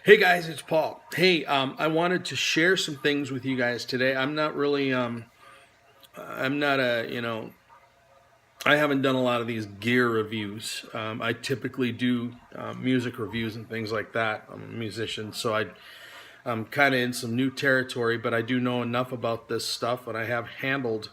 Hey guys, it's Paul. Hey, I wanted to share some things with you guys today. I'm not really, I'm not a, I haven't done a lot of these gear reviews. I typically do music reviews and things like that. I'm a musician, so I'm kind of in some new territory, but I do know enough about this stuff, and I have handled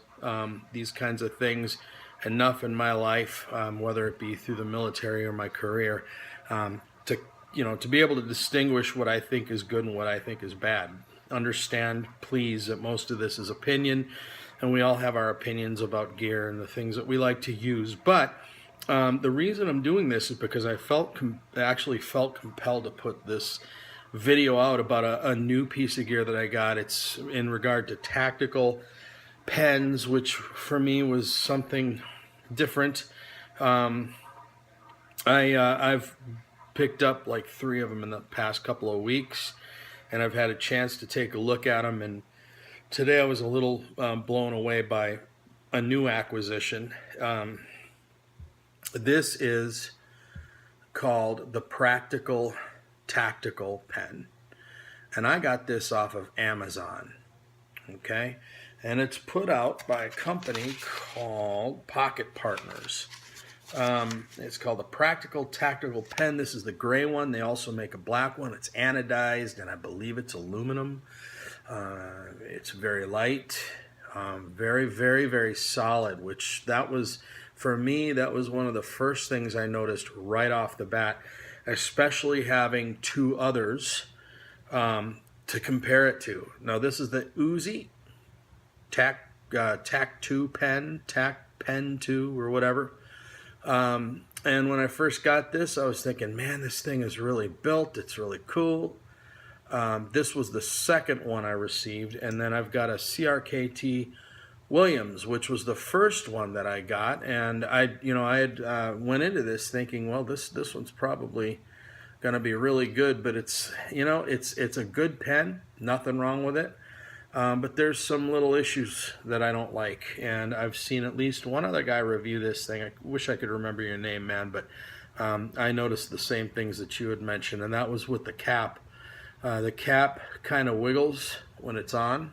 these kinds of things enough in my life, whether it be through the military or my career, to to be able to distinguish what I think is good and what I think is bad. Understand, please, that most of this is opinion, and we all have our opinions about gear and the things that we like to use. But the reason I'm doing this is because I actually felt compelled to put this video out about a new piece of gear that I got. It's in regard to tactical pens, which for me was something different. I've picked up like 3 of them in the past couple of weeks, and I've had a chance to take a look at them. And today I was a little blown away by a new acquisition. This is called the Practical Tactical Pen, and I got this off of Amazon. Okay, and it's put out by a company called Pocket Partners. It's called the Practical Tactical Pen. This is the gray one. They also make a black one. It's anodized, and I believe it's aluminum. It's very light, very, very, very solid, which that was, for me, that was one of the first things I noticed right off the bat, especially having 2 others to compare it to. Now, this is the UZI Tac2 pen, Tacpen2 or whatever. And when I first got this, I was thinking, man, this thing is really built. It's really cool. This was the second one I received, and then I've got a CRKT Williams, which was the first one that I got. And I had went into this thinking, well, this one's probably going to be really good, but it's a good pen, nothing wrong with it. But there's some little issues that I don't like, and I've seen at least one other guy review this thing. I wish I could remember your name, man, but I noticed the same things that you had mentioned, and that was with the cap. The cap kind of wiggles when it's on,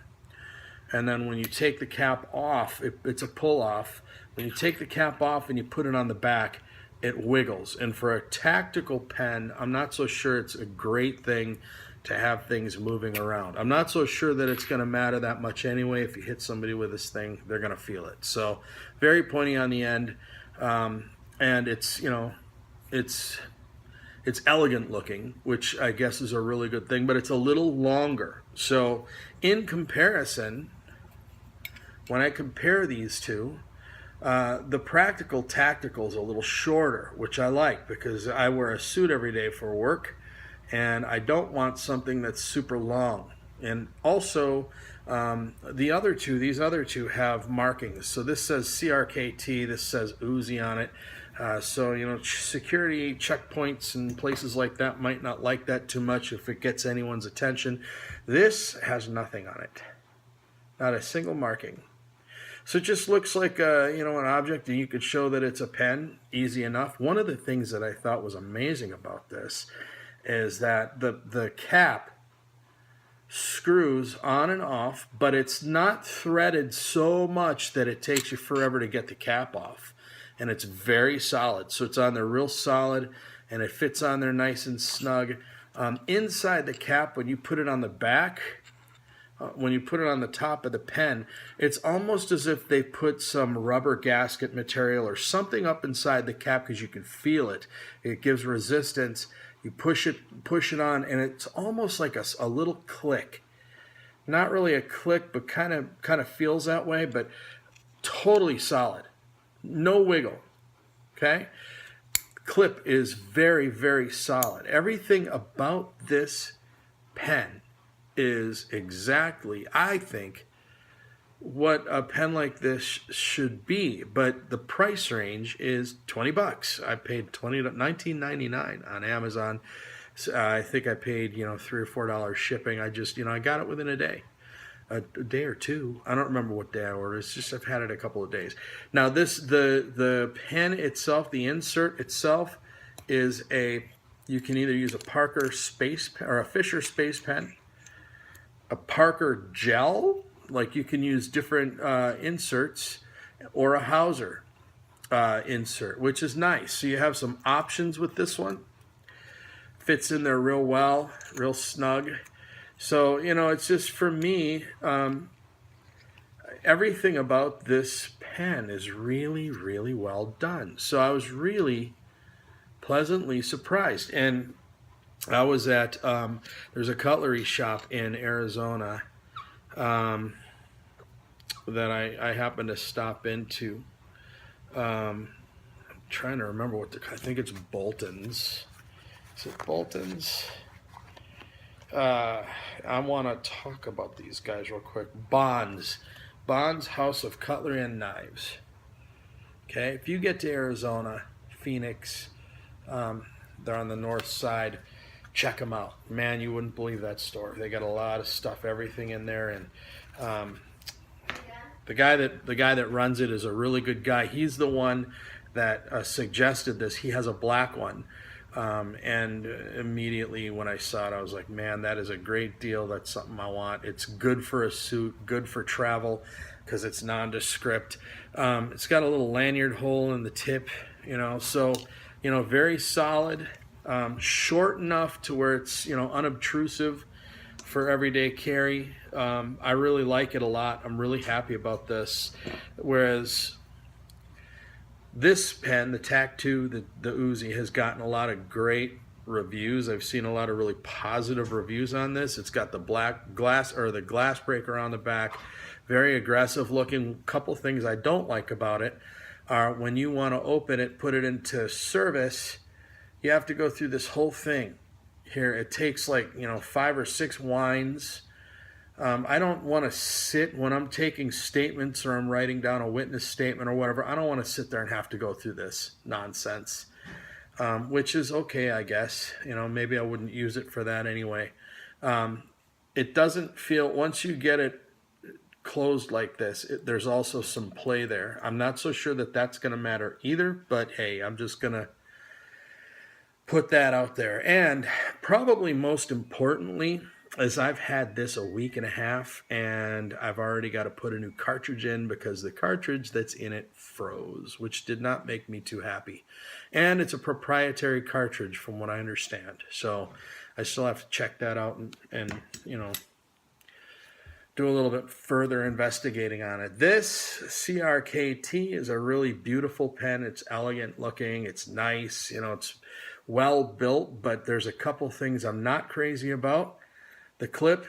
and then when you take the cap off, it's a pull-off. When you take the cap off and you put it on the back, it wiggles. And for a tactical pen, I'm not so sure it's a great thing to have things moving around. I'm not so sure that it's going to matter that much anyway. If you hit somebody with this thing, they're going to feel it. So very pointy on the end, and it's elegant looking, which I guess is a really good thing, but it's a little longer. So in comparison, when I compare these two, the Practical Tactical is a little shorter, which I like because I wear a suit every day for work, and I don't want something that's super long. And also, these other two have markings. So this says CRKT, this says UZI on it. So, security checkpoints and places like that might not like that too much if it gets anyone's attention. This has nothing on it, not a single marking. So it just looks like an object, and you could show that it's a pen, easy enough. One of the things that I thought was amazing about this is that the cap screws on and off, but it's not threaded so much that it takes you forever to get the cap off. And it's very solid. So it's on there real solid, and it fits on there nice and snug. Inside the cap, when you put it on the back, when you put it on the top of the pen, it's almost as if they put some rubber gasket material or something up inside the cap because you can feel it. It gives resistance. You push it on, and it's almost like a little click. Not really a click, but kind of feels that way, but totally solid. No wiggle. Okay? Clip is very, very solid. Everything about this pen is exactly, I think, what a pen like this should be, but the price range is $20. I paid $19.99 on Amazon. So, I think I paid $3 or $4 shipping. I just I got it within a day or two. I don't remember what day I ordered. It's just I've had it a couple of days. Now the pen itself, the insert itself, is a You can either use a Parker space pen or a Fisher space pen, a Parker gel, like you can use different inserts, or a Hauser insert, which is nice. So you have some options with this one. Fits in there real well, real snug. So, you know, it's just, for me, everything about this pen is really, really well done. So I was really pleasantly surprised. And I was at, there's a cutlery shop in Arizona that I happened to stop into. I'm trying to remember I think it's Bolton's. Is it Bolton's? I want to talk about these guys real quick. Bond's House of Cutlery and Knives. Okay, if you get to Arizona, Phoenix, they're on the north side, check them out. Man, you wouldn't believe that store. They got a lot of stuff, everything in there, and the guy that runs it is a really good guy. He's the one that suggested this. He has a black one. And immediately when I saw it, I was like, man, that is a great deal. That's something I want. It's good for a suit, good for travel, because it's nondescript. It's got a little lanyard hole in the tip, you know, so, you know, very solid, short enough to where it's, you know, unobtrusive for everyday carry. I really like it a lot. I'm really happy about this. Whereas this pen, the Tac2, the UZI, has gotten a lot of great reviews. I've seen a lot of really positive reviews on this. It's got the black glass, or the glass breaker on the back. Very aggressive looking. Couple things I don't like about it are when you want to open it, put it into service, you have to go through this whole thing. Here, it takes like, you know, 5 or 6 winds. I don't want to sit when I'm taking statements or I'm writing down a witness statement or whatever. I don't want to sit there and have to go through this nonsense, which is okay, I guess. You know, maybe I wouldn't use it for that anyway. It doesn't feel, once you get it closed like this, there's also some play there. I'm not so sure that that's going to matter either, but hey, I'm just going to put that out there. And probably most importantly, as I've had this a week and a half, and I've already got to put a new cartridge in because the cartridge that's in it froze, which did not make me too happy. And it's a proprietary cartridge from what I understand. So I still have to check that out and you know, do a little bit further investigating on it. This CRKT is a really beautiful pen. It's elegant looking. It's nice. You know, it's well built, but there's a couple things I'm not crazy about. The clip,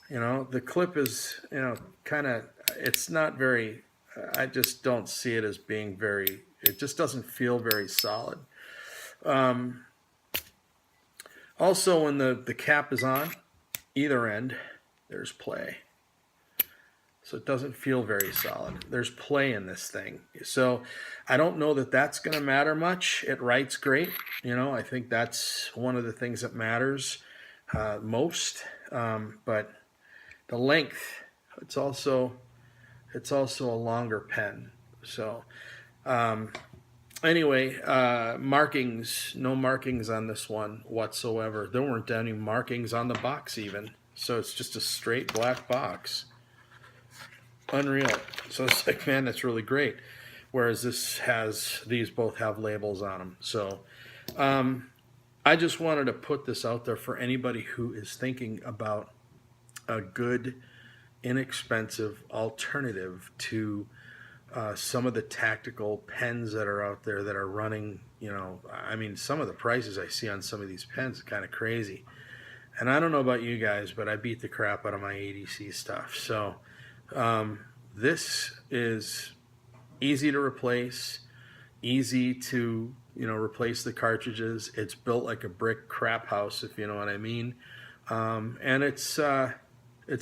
you know, the clip is, you know, kind of, it's not very, I just don't see it as being very, it just doesn't feel very solid. Also, when the cap is on either end, there's play. So it doesn't feel very solid. There's play in this thing. So I don't know that that's going to matter much. It writes great. You know, I think that's one of the things that matters most. But the length, it's also a longer pen. So anyway, markings, no markings on this one whatsoever. There weren't any markings on the box even. So it's just a straight black box. Unreal. So it's like, man, that's really great. Whereas these both have labels on them. So I just wanted to put this out there for anybody who is thinking about a good, inexpensive alternative to some of the tactical pens that are out there that are running, you know, I mean, some of the prices I see on some of these pens are kind of crazy. And I don't know about you guys, but I beat the crap out of my ADC stuff. So this is easy to replace, easy to, you know, replace the cartridges. It's built like a brick crap house, if you know what I mean. And it's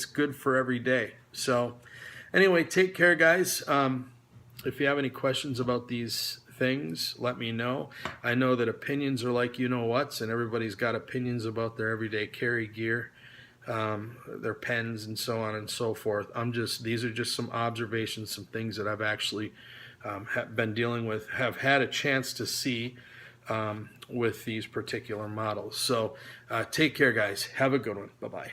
good for every day. So anyway, take care, guys. If you have any questions about these things, let me know. I know that opinions are like you know what's, and everybody's got opinions about their everyday carry gear. Their pens and so on and so forth. These are just some observations, some things that I've actually have been dealing with, have had a chance to see with these particular models. So take care, guys. Have a good one. Bye-bye.